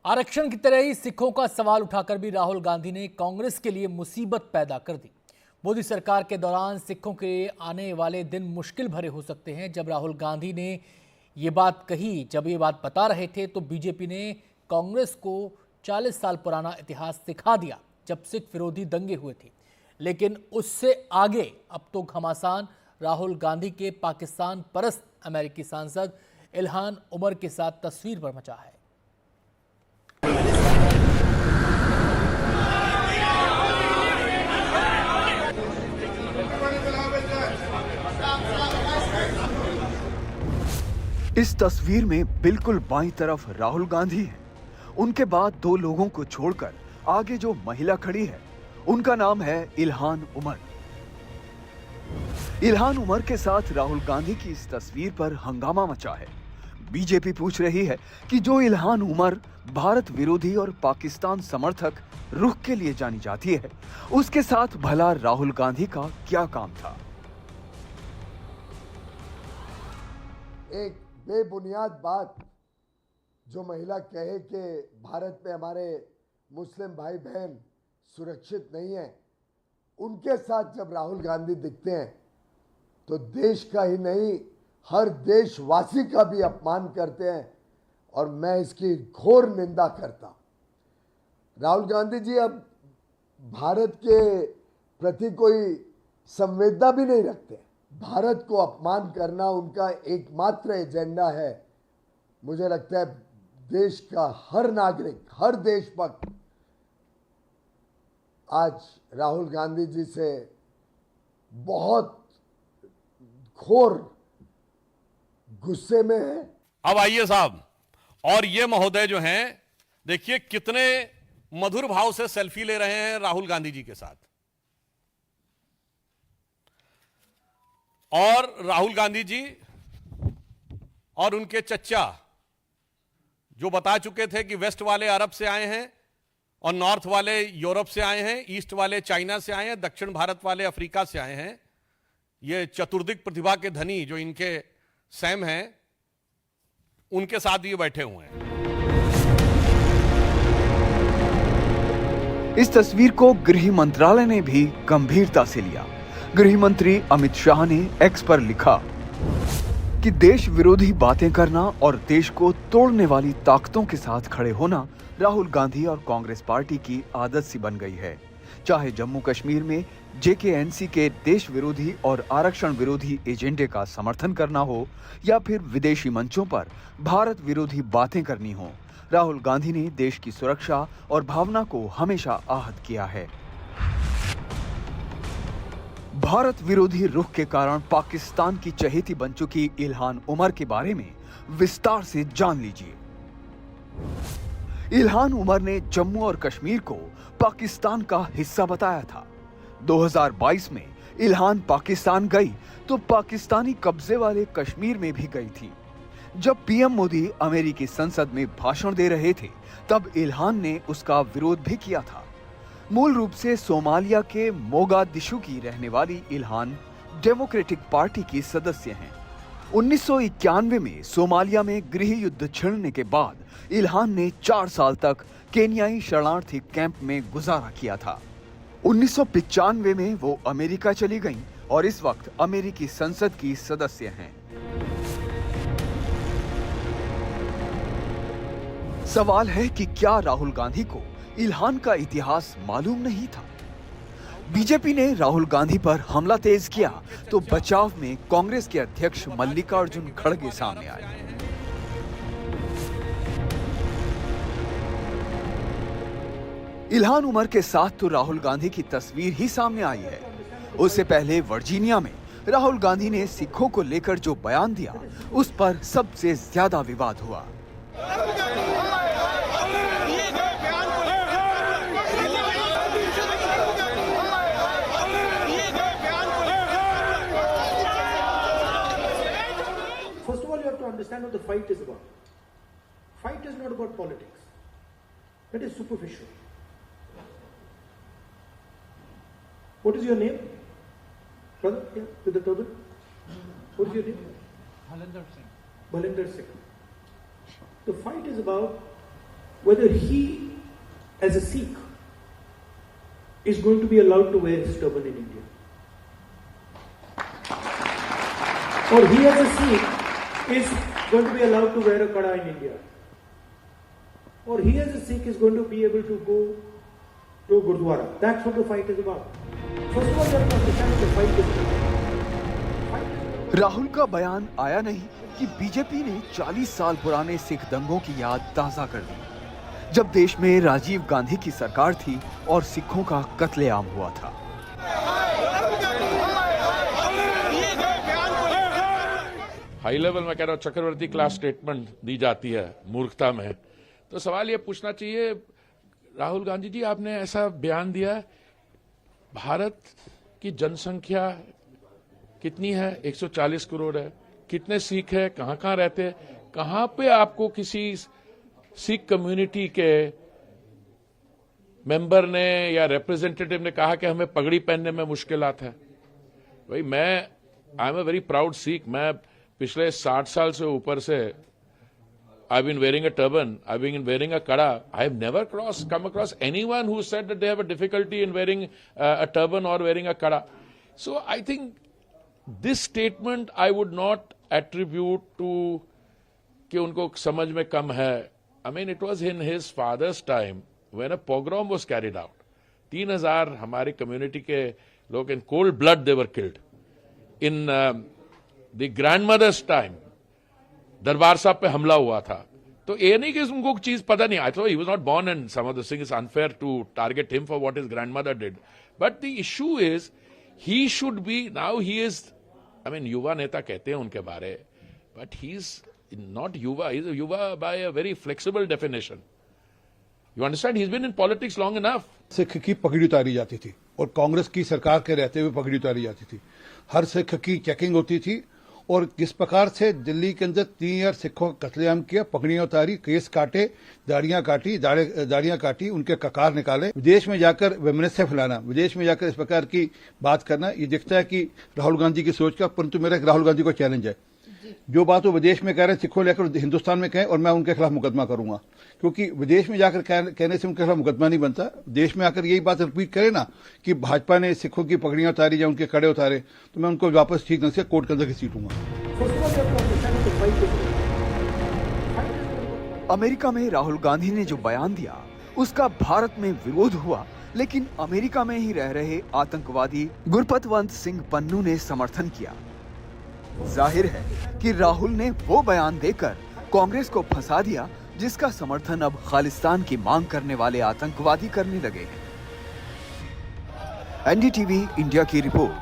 आरक्षण की तरह ही सिखों का सवाल उठाकर भी राहुल गांधी ने कांग्रेस के लिए मुसीबत पैदा कर दी। मोदी सरकार के दौरान सिखों के आने वाले दिन मुश्किल भरे हो सकते हैं। जब राहुल गांधी ने ये बात कही, जब ये बात बता रहे थे, तो बीजेपी ने कांग्रेस को 40 साल पुराना इतिहास सिखा दिया जब सिख विरोधी दंगे हुए थे। लेकिन उससे आगे अब तो घमासान राहुल गांधी के पाकिस्तान परस्त अमेरिकी सांसद इल्हान उमर के साथ तस्वीर पर मचा है। इस तस्वीर में बिल्कुल बाईं तरफ राहुल गांधी हैं। उनके बाद दो लोगों को छोड़कर आगे जो महिला खड़ी है उनका नाम है इल्हान उमर। इल्हान उमर के साथ राहुल गांधी की इस तस्वीर पर हंगामा मचा है। बीजेपी पूछ रही है कि जो इल्हान उमर भारत विरोधी और पाकिस्तान समर्थक रुख के लिए जानी जाती है, उसके साथ भला राहुल गांधी का क्या काम था। एक बेबुनियाद बात जो महिला कहे कि भारत में हमारे मुस्लिम भाई बहन सुरक्षित नहीं है, उनके साथ जब राहुल गांधी दिखते हैं तो देश का ही नहीं हर देशवासी का भी अपमान करते हैं और मैं इसकी घोर निंदा करता। राहुल गांधी जी अब भारत के प्रति कोई संवेदना भी नहीं रखते। भारत को अपमान करना उनका एकमात्र एजेंडा है। मुझे लगता है देश का हर नागरिक, हर देशभक्त आज राहुल गांधी जी से बहुत घोर गुस्से में है। अब आइए साहब, और ये महोदय जो हैं, देखिए कितने मधुर भाव से सेल्फी ले रहे हैं राहुल गांधी जी के साथ। और राहुल गांधी जी और उनके चच्चा जो बता चुके थे कि वेस्ट वाले अरब से आए हैं और नॉर्थ वाले यूरोप से आए हैं, ईस्ट वाले चाइना से आए हैं, दक्षिण भारत वाले अफ्रीका से आए हैं। ये चतुर्दिक प्रतिभा के धनी जो इनके सैम हैं, उनके साथ ये बैठे हुए हैं। इस तस्वीर को गृह मंत्रालय ने भी गंभीरता से लिया। गृह मंत्री अमित शाह ने एक्स पर लिखा कि देश विरोधी बातें करना और देश को तोड़ने वाली ताकतों के साथ खड़े होना राहुल गांधी और कांग्रेस पार्टी की आदत सी बन गई है। चाहे जम्मू कश्मीर में जेकेएनसी के देश विरोधी और आरक्षण विरोधी एजेंडे का समर्थन करना हो या फिर विदेशी मंचों पर भारत विरोधी बातें करनी हो, राहुल गांधी ने देश की सुरक्षा और भावना को हमेशा आहत किया है। भारत विरोधी रुख के कारण पाकिस्तान की चहेती बन चुकी इल्हान उमर के बारे में विस्तार से जान लीजिए। इल्हान उमर ने जम्मू और कश्मीर को पाकिस्तान का हिस्सा बताया था। 2022 में इल्हान पाकिस्तान गई तो पाकिस्तानी कब्जे वाले कश्मीर में भी गई थी। जब पीएम मोदी अमेरिकी संसद में भाषण दे रहे थे, तब इल्हान ने उसका विरोध भी किया था। मूल रूप से सोमालिया के मोगादिशु की रहने वाली इल्हान डेमोक्रेटिक पार्टी की सदस्य हैं। 1991 में सोमालिया में गृह युद्ध छिड़ने के बाद इल्हान ने 4 साल तक केन्याई शरणार्थी कैंप में गुजारा किया था। 1995 में वो अमेरिका चली गईं और इस वक्त अमेरिकी संसद की सदस्य हैं। सवाल है कि क्या राहुल गांधी को इल्हान का इतिहास मालूम नहीं था? बीजेपी ने राहुल गांधी पर हमला तेज किया तो बचाव में कांग्रेस के अध्यक्ष मल्लिकार्जुन खड़गे सामने आए। इल्हान उमर के साथ तो राहुल गांधी की तस्वीर ही सामने आई है। उससे पहले वर्जीनिया में राहुल गांधी ने सिखों को लेकर जो बयान दिया, उस पर सबसे ज्यादा विवाद हुआ। First of all, you have to understand what the fight is about. Fight is not about politics. That is superficial. What is your name? Brother, yeah, with the turban. What is your name? Bhalinder Singh. Bhalinder Singh. The fight is about whether he, as a Sikh, is going to be allowed to wear his turban in India. Or he, as a Sikh, is going to be allowed to wear a kada in India. Or he, as a Sikh, is going to be able to go to a Gurdwara. That's what the fight is about. First of all, you have to understand what the fight is about. Rahul का बयान आया नहीं कि BJP ने 40 साल पुराने सिख दंगों की याद ताजा कर दी, जब देश में राजीव गांधी की सरकार थी और सिखों का कत्लेआम हुआ था। हाई लेवल में कह रहा हूं, चक्रवर्ती क्लास स्टेटमेंट दी जाती है मूर्खता में। तो सवाल ये पूछना चाहिए, राहुल गांधी जी आपने ऐसा बयान दिया, भारत की जनसंख्या कितनी है? 140 करोड़ है। कितने सिख है, कहां रहते हैं? कहां पे आपको किसी सिख कम्युनिटी के मेंबर ने या रिप्रेजेंटेटिव ने कहा कि हमें पगड़ी पहनने में मुश्किलात है? भाई I am a very proud Sikh. मैं पिछले 60 साल से ऊपर से I've been wearing a turban, I've been wearing a kada. I've never come across anyone who said that they have a difficulty in wearing a turban or wearing a kada. So I think this statement I would not attribute to कि उनको समझ में कम है. I mean, it was in his father's time when a pogrom was carried out. 3,000 हमारी community के लोग in cold blood they were killed. In the grandmother's time, दरबार साहब पे हमला हुआ था। तो ये नहीं कि उनको चीज पता नहीं। I thought he was not born and some of this thing is unfair to target him for what his grandmother did, but the issue is he should be now he is, I mean युवा नेता कहते हैं उनके बारे, but he is not युवा, he is युवा by a very flexible definition. You understand, he is been in politics long enough. Sikh की पगड़ी उतारी जाती थी और कांग्रेस की सरकार के रहते हुए पगड़ी उतारी जाती थी। हर सिख की चेकिंग होती थी और किस प्रकार से दिल्ली के अंदर 3,000 सिखों का कत्लेआम किया, पगड़ियां उतारी, केस काटे, दाढ़ियां काटी, उनके ककार निकाले। विदेश में जाकर वैमनस्य फैलाना, विदेश में जाकर इस प्रकार की बात करना, ये दिखता है कि राहुल गांधी की सोच का। परंतु मेरा राहुल गांधी को चैलेंज है, जो बात वो विदेश में कह रहे हैं सिखों लेकर हिंदुस्तान में कहें और मैं उनके खिलाफ मुकदमा करूंगा, क्योंकि विदेश में जाकर कहने से उनके खिलाफ मुकदमा नहीं बनता। देश में आकर यही बात रिपीट करे ना कि भाजपा ने सिखों की पगड़ियां उतारी या उनके कड़े उतारे, तो मैं उनको वापस ठीक ढंग से कोर्ट के अंदर घसीटूंगा। अमेरिका में राहुल गांधी ने जो बयान दिया उसका भारत में विरोध हुआ, लेकिन अमेरिका में ही रह रहे आतंकवादी गुरपतवंत सिंह पन्नू ने समर्थन किया। जाहिर है कि राहुल ने वो बयान देकर कांग्रेस को फंसा दिया जिसका समर्थन अब खालिस्तान की मांग करने वाले आतंकवादी करने लगे हैं। एनडीटीवी इंडिया की रिपोर्ट।